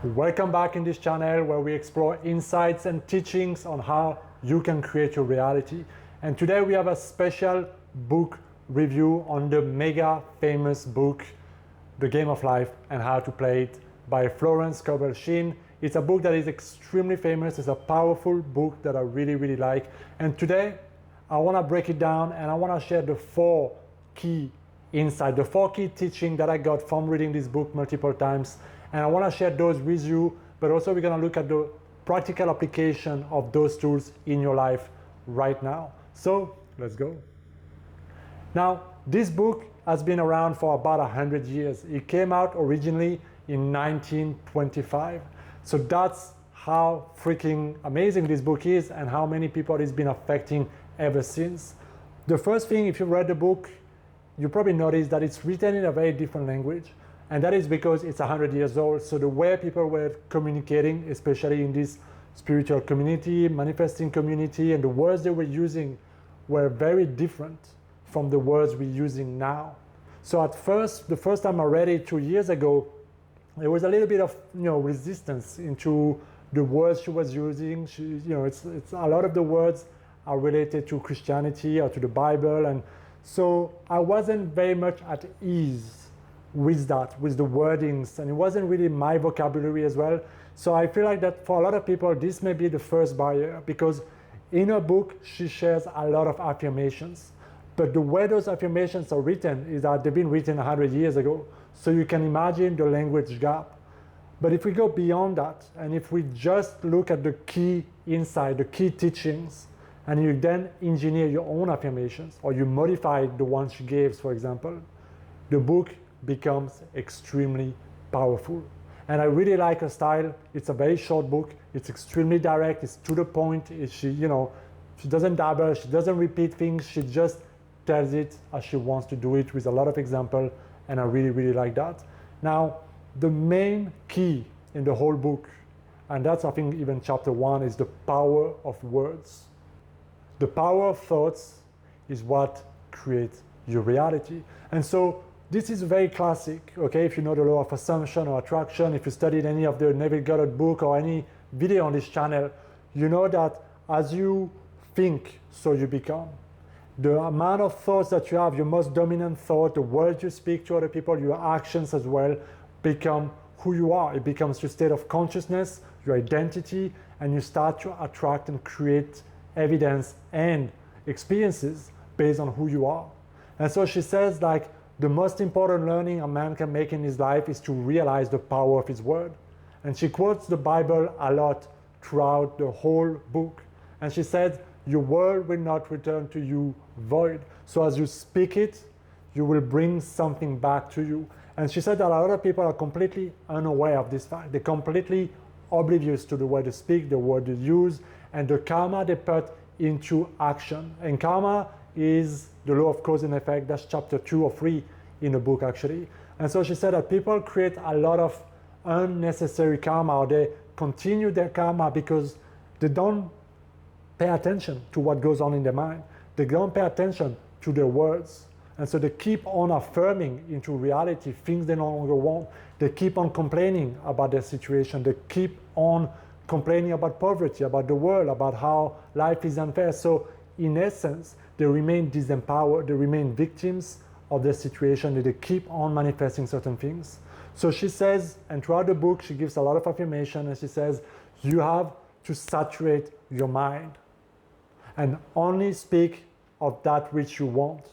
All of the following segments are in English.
Welcome back in this channel where we explore insights and teachings on how you can create your reality. And today we have a special book review on the mega famous book, The Game of Life and How to Play It by Florence Scovel Shinn. It's a book that is extremely famous. It's a powerful book that I really like. And today I want to break it down and I want to share the 4 key insights, the 4 key teachings that I got from reading this book multiple times. And I want to share those with you, but also we're going to look at the practical application of those tools in your life right now. So let's go. Now, this book has been around for about 100 years. It came out originally in 1925. So that's how freaking amazing this book is and how many people it's been affecting ever since. The first thing, if you read the book, you probably noticed that it's written in a very different language. And that is because it's 100 years old. So the way people were communicating, especially in this spiritual community, manifesting community, and the words they were using were very different from the words we're using now. So at first, the first time I read it 2 years ago, there was a little bit of resistance into the words she was using. It's a lot of the words are related to Christianity or to the Bible, and so I wasn't very much at ease with that, with the wordings, and it wasn't really my vocabulary as well. So I feel like that for a lot of people, this may be the first barrier, because in her book, she shares a lot of affirmations. But the way those affirmations are written is that they've been written 100 years ago. So you can imagine the language gap. But if we go beyond that, and if we just look at the key insight, the key teachings, and you then engineer your own affirmations, or you modify the ones she gives, for example, the book becomes extremely powerful. And I really like her style. It's a very short book. It's extremely direct. It's to the point. She doesn't dabble. She doesn't repeat things. She just tells it as she wants to do it with a lot of example. And I really like that. Now, the main key in the whole book, and that's I think even chapter 1, is the power of words. The power of thoughts is what creates your reality. And so this is very classic, okay? If you know the law of assumption or attraction, if you studied any of the Neville Goddard book or any video on this channel, you know that as you think, so you become. The amount of thoughts that you have, your most dominant thought, the words you speak to other people, your actions as well, become who you are. It becomes your state of consciousness, your identity, and you start to attract and create evidence and experiences based on who you are. And so she says, like, the most important learning a man can make in his life is to realize the power of his word. And she quotes the Bible a lot throughout the whole book. And she said, your word will not return to you void. So as you speak it, you will bring something back to you. And she said that a lot of people are completely unaware of this fact. They're completely oblivious to the way they speak, the word they use, and the karma they put into action. And karma is the law of cause and effect. That's chapter 2 or 3 in the book, actually. And so she said that people create a lot of unnecessary karma, or they continue their karma because they don't pay attention to what goes on in their mind. They don't pay attention to their words. And so they keep on affirming into reality things they no longer want. They keep on complaining about their situation. They keep on complaining about poverty, about the world, about how life is unfair. So in essence, they remain disempowered, they remain victims of their situation, they keep on manifesting certain things. So she says, and throughout the book, she gives a lot of affirmation, and she says, you have to saturate your mind and only speak of that which you want.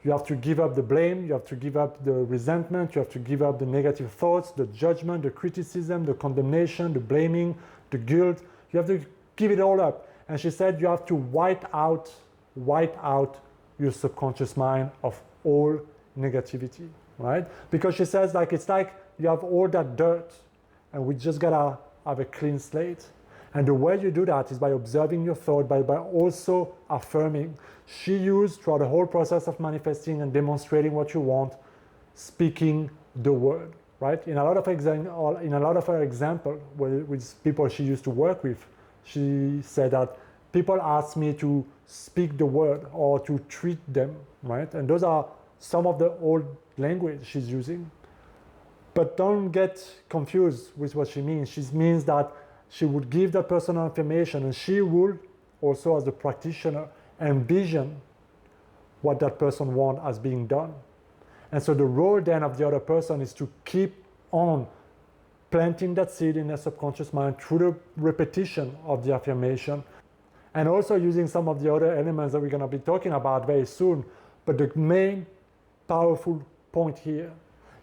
You have to give up the blame, you have to give up the resentment, you have to give up the negative thoughts, the judgment, the criticism, the condemnation, the blaming, the guilt. You have to give it all up. And she said you have to wipe out your subconscious mind of all negativity, right? Because she says, like, it's like you have all that dirt and we just gotta have a clean slate. And the way you do that is by observing your thought, by also affirming. She used throughout the whole process of manifesting and demonstrating what you want, speaking the word, right? In a lot of her example with people she used to work with, she said that people ask me to speak the word or to treat them, right? And those are some of the old language she's using. But don't get confused with what she means. She means that she would give that person an affirmation, and she would also, as the practitioner, envision what that person wants as being done. And so the role then of the other person is to keep on planting that seed in their subconscious mind through the repetition of the affirmation, and also using some of the other elements that we're going to be talking about very soon. But the main powerful point here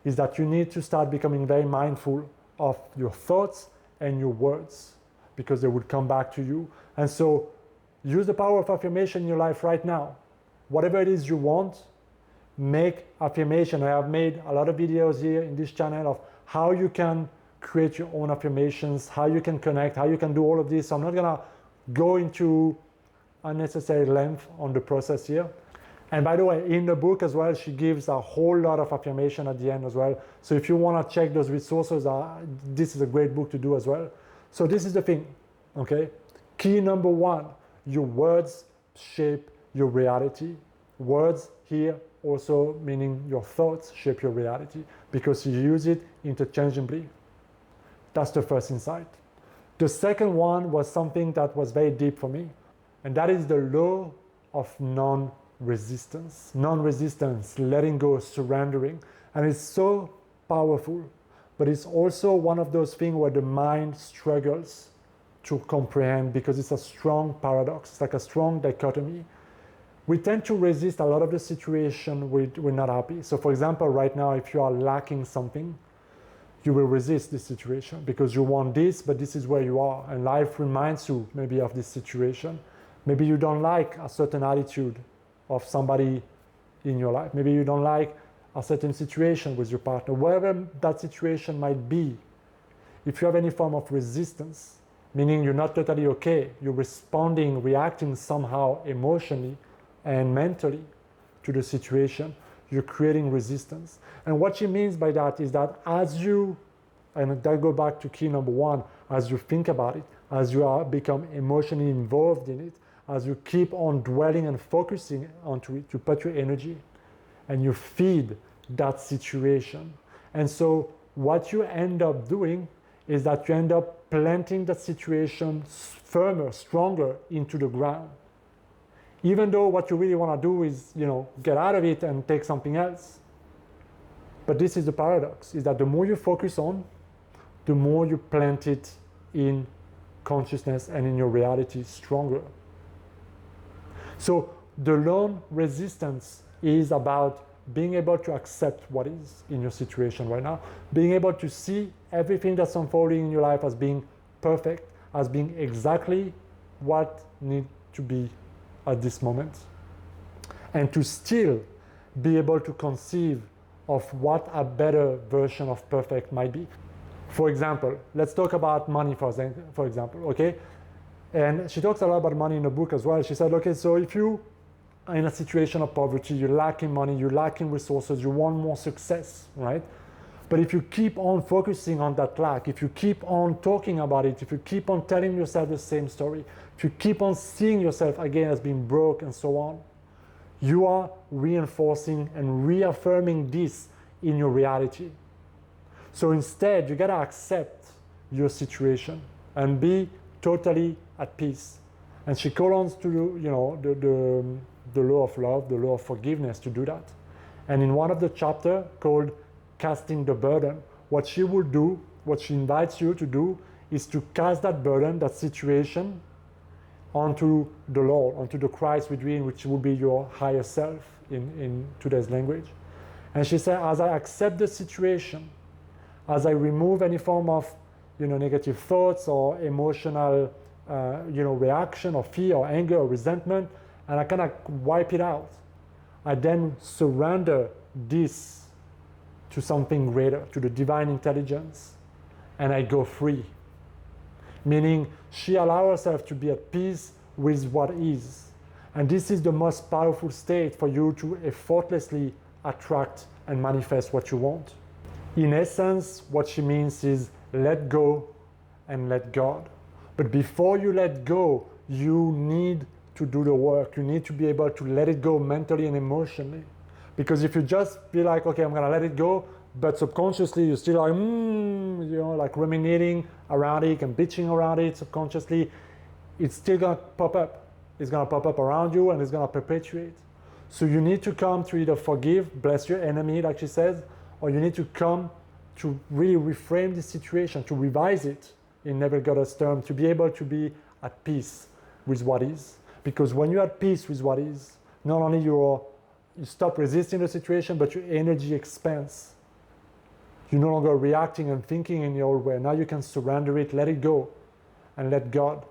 is that you need to start becoming very mindful of your thoughts and your words, because they would come back to you. And so use the power of affirmation in your life right now. Whatever it is you want, make affirmation. I have made a lot of videos here in this channel of how you can create your own affirmations, how you can connect, how you can do all of this. So I'm not gonna go into unnecessary length on the process here. And by the way, in the book as well, she gives a whole lot of affirmation at the end as well. So if you want to check those resources, this is a great book to do as well. So this is the thing, okay? Key number one, your words shape your reality. Words here also meaning your thoughts shape your reality, because you use it interchangeably. That's the first insight. The second one was something that was very deep for me, and that is the law of non-resistance. Non-resistance, letting go, surrendering. And it's so powerful, but it's also one of those things where the mind struggles to comprehend, because it's a strong paradox. It's like a strong dichotomy. We tend to resist a lot of the situation we're not happy. So for example, right now, if you are lacking something, you will resist this situation because you want this, but this is where you are. And life reminds you maybe of this situation. Maybe you don't like a certain attitude of somebody in your life. Maybe you don't like a certain situation with your partner. Whatever that situation might be, if you have any form of resistance, meaning you're not totally okay, you're responding, reacting somehow emotionally and mentally to the situation, you're creating resistance. And what she means by that is that as you, and that go back to key number one, as you think about it, as you become emotionally involved in it, as you keep on dwelling and focusing onto it, you put your energy and you feed that situation. And so what you end up doing is that you end up planting that situation firmer, stronger into the ground. Even though what you really want to do is, get out of it and take something else. But this is the paradox, is that the more you focus on, the more you plant it in consciousness and in your reality stronger. So the non-resistance is about being able to accept what is in your situation right now, being able to see everything that's unfolding in your life as being perfect, as being exactly what needs to be at this moment, and to still be able to conceive of what a better version of perfect might be. For example, let's talk about money for example, okay? And she talks a lot about money in the book as well. She said, okay, so if you are in a situation of poverty, you're lacking money, you're lacking resources, you want more success, right? But if you keep on focusing on that lack, if you keep on talking about it, if you keep on telling yourself the same story, if you keep on seeing yourself again as being broke and so on, you are reinforcing and reaffirming this in your reality. So instead, you gotta accept your situation and be totally at peace. And she calls on to the law of love, the law of forgiveness to do that. And in one of the chapters called Casting the Burden, what she will do, what she invites you to do, is to cast that burden, that situation, onto the Lord, onto the Christ within, which will be your higher self in today's language. And she said, as I accept the situation, as I remove any form of negative thoughts or emotional reaction or fear or anger or resentment, and I kind of wipe it out, I then surrender this to something greater, to the divine intelligence, and I go free. Meaning she allows herself to be at peace with what is. And this is the most powerful state for you to effortlessly attract and manifest what you want. In essence, what she means is let go and let God. But before you let go, you need to do the work. You need to be able to let it go mentally and emotionally. Because if you just be like, okay, I'm going to let it go, but subconsciously you're still like, you know, like ruminating around it and bitching around it subconsciously, it's still gonna pop up. It's gonna pop up around you and it's gonna perpetuate. So you need to come to either forgive, bless your enemy, like she says, or you need to come to really reframe the situation, to revise it in Neville Goddard's term, to be able to be at peace with what is. Because when you're at peace with what is, not only you stop resisting the situation, but your energy expands. You're no longer reacting and thinking in your old way. Now you can surrender it, let it go, and let God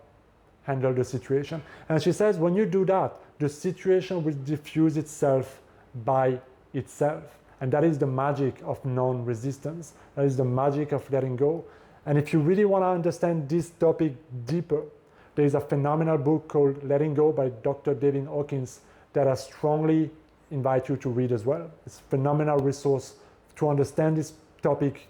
handle the situation. And she says when you do that, the situation will diffuse itself by itself. And that is the magic of non-resistance. That is the magic of letting go. And if you really want to understand this topic deeper, there is a phenomenal book called Letting Go by Dr. David Hawkins that I strongly invite you to read as well. It's a phenomenal resource to understand this topic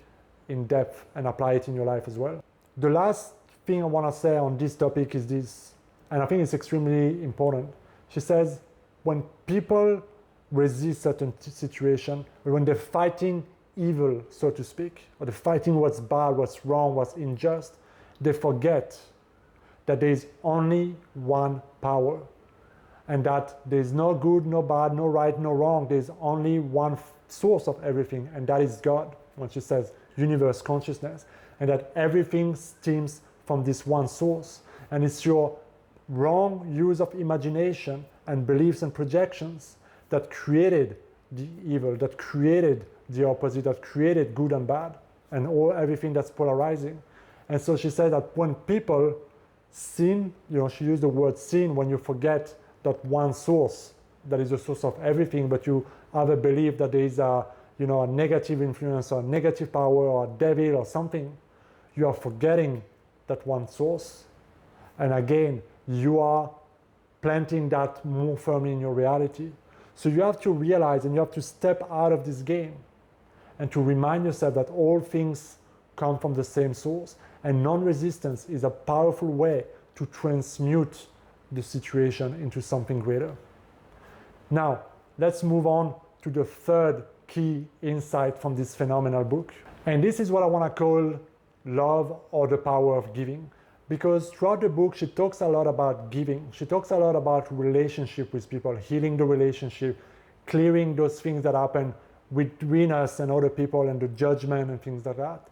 in depth and apply it in your life as well. The last thing I want to say on this topic is this, and I think it's extremely important. She says, when people resist certain situation, when they're fighting evil, so to speak, or they're fighting what's bad, what's wrong, what's unjust, they forget that there is only one power, and that there's no good, no bad, no right, no wrong. There's only one source of everything, and that is God, when she says universe consciousness, and that everything stems from this one source. And it's your wrong use of imagination and beliefs and projections that created the evil, that created the opposite, that created good and bad, and everything that's polarizing. And so she said that when people sin, you know, she used the word sin, when you forget that one source that is the source of everything, but you have a belief that there is a, you know, a negative influence or a negative power or a devil or something, you are forgetting that one source. And again, you are planting that more firmly in your reality. So you have to realize and you have to step out of this game and to remind yourself that all things come from the same source. And non-resistance is a powerful way to transmute the situation into something greater. Now, let's move on to the third key insight from this phenomenal book. And this is what I want to call love, or the power of giving. Because throughout the book, she talks a lot about giving. She talks a lot about relationship with people, healing the relationship, clearing those things that happen between us and other people and the judgment and things like that.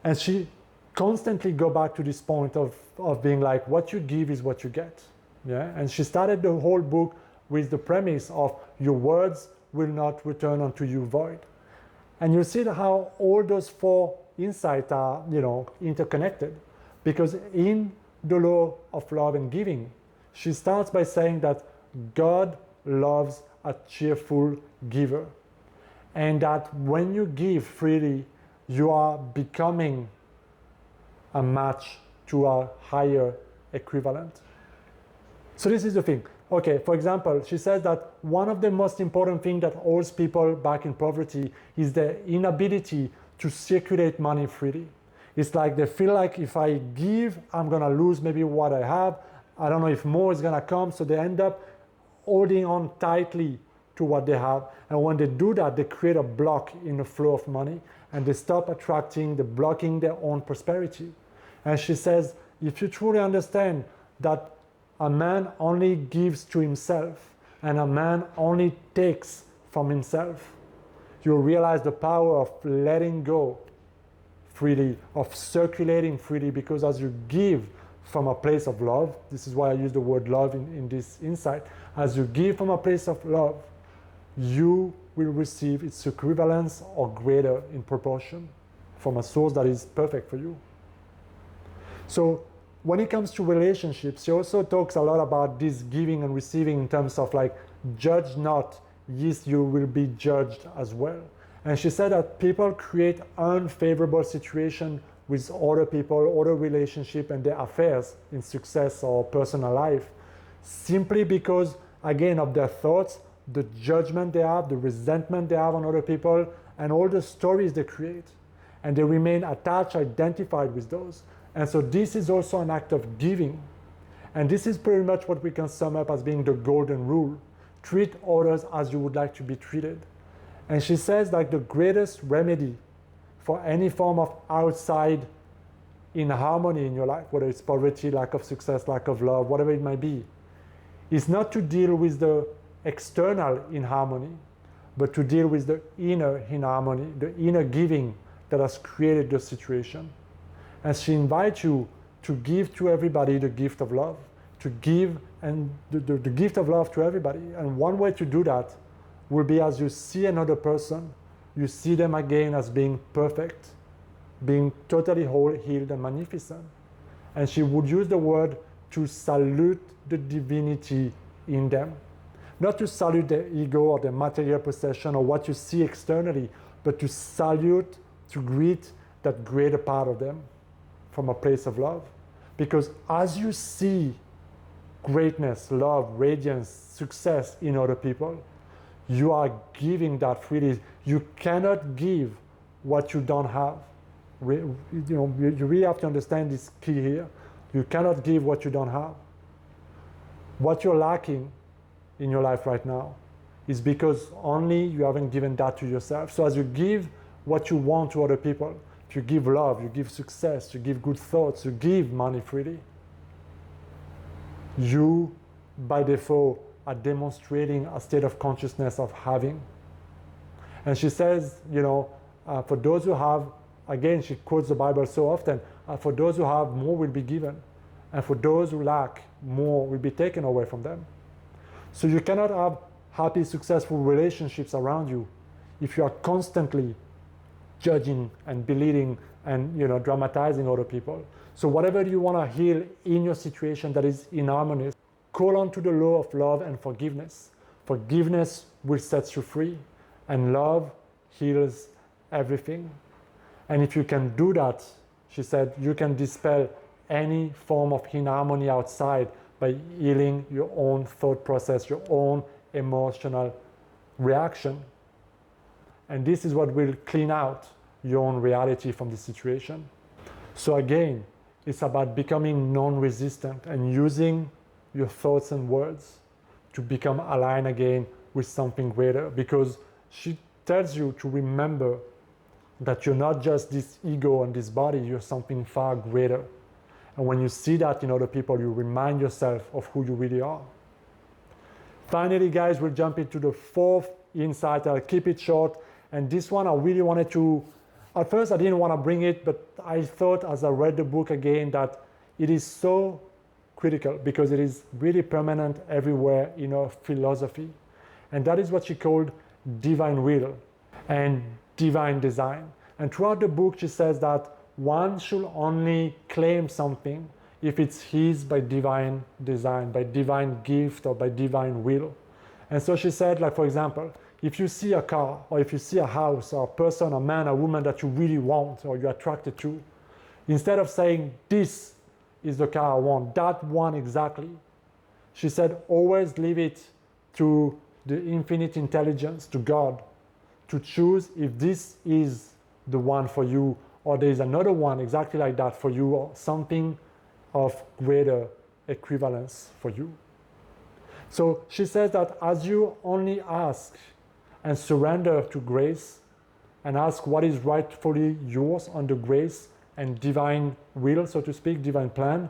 And she constantly go back to this point of being like, what you give is what you get. Yeah? And she started the whole book with the premise of your words will not return unto you void. And you see how all those four insights are, you know, interconnected. Because in the law of love and giving, she starts by saying that God loves a cheerful giver. And that when you give freely, you are becoming a match to a higher equivalent. So this is the thing. Okay, for example, she says that one of the most important things that holds people back in poverty is the inability to circulate money freely. It's like they feel like if I give, I'm gonna lose maybe what I have. I don't know if more is gonna come, so they end up holding on tightly to what they have. And when they do that, they create a block in the flow of money, and they stop attracting, they're blocking their own prosperity. And she says, if you truly understand that a man only gives to himself and a man only takes from himself, you'll realize the power of letting go freely, of circulating freely, because as you give from a place of love, this is why I use the word love in this insight, as you give from a place of love, you will receive its equivalence or greater in proportion from a source that is perfect for you. So when it comes to relationships, she also talks a lot about this giving and receiving in terms of like, judge not, yes, you will be judged as well. And she said that people create unfavorable situations with other people, other relationships, and their affairs in success or personal life, simply because, again, of their thoughts, the judgment they have, the resentment they have on other people, and all the stories they create. And they remain attached, identified with those. And so this is also an act of giving. And this is pretty much what we can sum up as being the golden rule. Treat others as you would like to be treated. And she says like the greatest remedy for any form of outside inharmony in your life, whether it's poverty, lack of success, lack of love, whatever it might be, is not to deal with the external inharmony, but to deal with the inner inharmony, the inner giving that has created the situation. And she invites you to give to everybody the gift of love, to give and the gift of love to everybody. And one way to do that will be as you see another person, you see them again as being perfect, being totally whole, healed, and magnificent. And she would use the word to salute the divinity in them. Not to salute their ego or their material possession or what you see externally, but to salute, to greet that greater part of them from a place of love. Because as you see greatness, love, radiance, success in other people, you are giving that freely. You cannot give what you don't have. You really have to understand this key here. You cannot give what you don't have. What you're lacking in your life right now is because only you haven't given that to yourself. So as you give what you want to other people, if you give love, you give success, you give good thoughts, you give money freely, you by default are demonstrating a state of consciousness of having. And she says, for those who have, again, she quotes the Bible so often, for those who have, more will be given. And for those who lack, more will be taken away from them. So you cannot have happy, successful relationships around you if you are constantly judging and belittling and dramatizing other people. So whatever you want to heal in your situation that is inharmonious, call on to the law of love and forgiveness. Forgiveness will set you free, and love heals everything. And if you can do that, she said, you can dispel any form of inharmony outside by healing your own thought process, your own emotional reaction. And this is what will clean out your own reality from the situation. So again, it's about becoming non-resistant and using your thoughts and words to become aligned again with something greater, because she tells you to remember that you're not just this ego and this body, you're something far greater. And when you see that in other people, you remind yourself of who you really are. Finally, guys, we'll jump into the fourth insight. I'll keep it short. And this one I really wanted to, at first I didn't want to bring it, but I thought as I read the book again that it is so critical because it is really permanent everywhere in our philosophy. And that is what she called divine will and divine design. And throughout the book, she says that one should only claim something if it's his by divine design, by divine gift, or by divine will. And so she said, like, for example, if you see a car, or if you see a house, or a person, a man, a woman that you really want, or you're attracted to, instead of saying, this is the car I want, that one exactly, she said, always leave it to the infinite intelligence, to God, to choose if this is the one for you, or there is another one exactly like that for you, or something of greater equivalence for you. So she says that as you only ask and surrender to grace and ask what is rightfully yours under grace and divine will, so to speak, divine plan,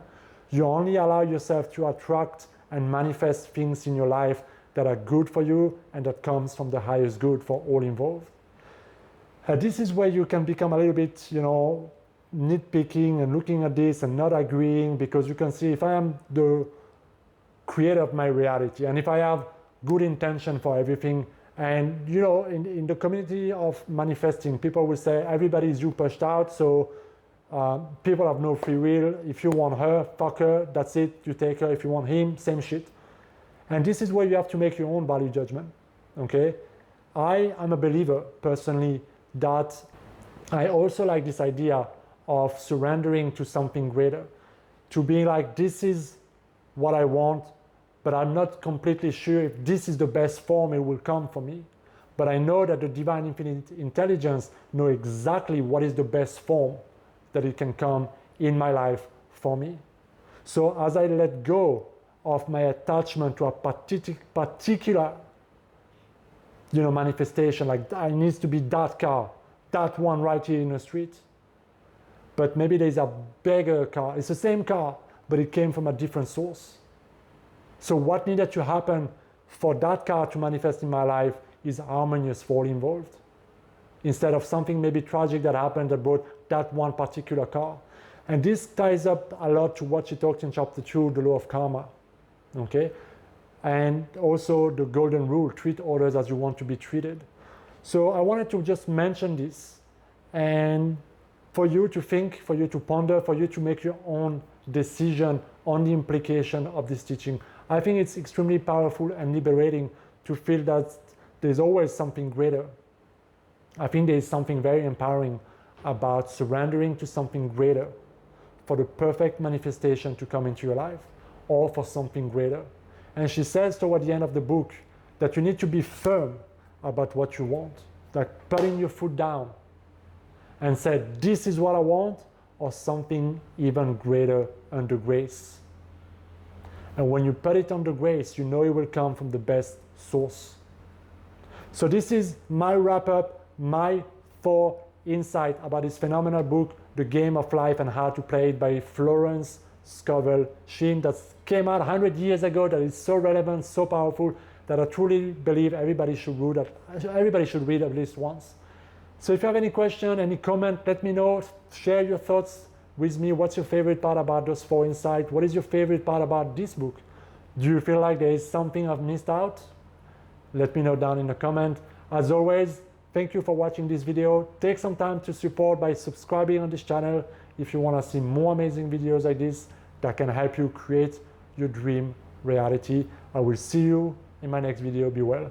you only allow yourself to attract and manifest things in your life that are good for you and that comes from the highest good for all involved. This is where you can become a little bit, nitpicking and looking at this and not agreeing, because you can see if I am the creator of my reality and if I have good intention for everything, and in the community of manifesting, people will say everybody is you pushed out, so people have no free will. If you want her, fuck her, that's it, you take her. If you want him, same shit. And this is where you have to make your own value judgment, okay? I am a believer personally that I also like this idea of surrendering to something greater, to being like, this is what I want, but I'm not completely sure if this is the best form it will come for me. But I know that the divine infinite intelligence knows exactly what is the best form that it can come in my life for me. So as I let go of my attachment to a particular manifestation, like it needs to be that car, that one right here in the street. But maybe there's a bigger car. It's the same car, but it came from a different source. So what needed to happen for that car to manifest in my life is harmonious fall involved, instead of something maybe tragic that happened that brought that one particular car. And this ties up a lot to what she talked in chapter 2, the law of karma. Okay? And also the golden rule, treat others as you want to be treated. So I wanted to just mention this, and for you to think, for you to ponder, for you to make your own decision on the implication of this teaching. I think it's extremely powerful and liberating to feel that there's always something greater. I think there's something very empowering about surrendering to something greater for the perfect manifestation to come into your life, or for something greater. And she says toward the end of the book that you need to be firm about what you want, like putting your foot down and say, this is what I want, or something even greater under grace. And when you put it under grace, you know it will come from the best source. So this is my wrap up, my 4 insights about this phenomenal book, The Game of Life and How to Play It, by Florence Scovel Shinn, that came out 100 years ago, that is so relevant, so powerful, that I truly believe everybody should read at least once. So if you have any question, any comment, let me know. Share your thoughts with me. What's your favorite part about those 4 insights? What is your favorite part about this book? Do you feel like there is something I've missed out? Let me know down in the comment. As always, thank you for watching this video. Take some time to support by subscribing on this channel if you want to see more amazing videos like this that can help you create your dream reality. I will see you in my next video. Be well.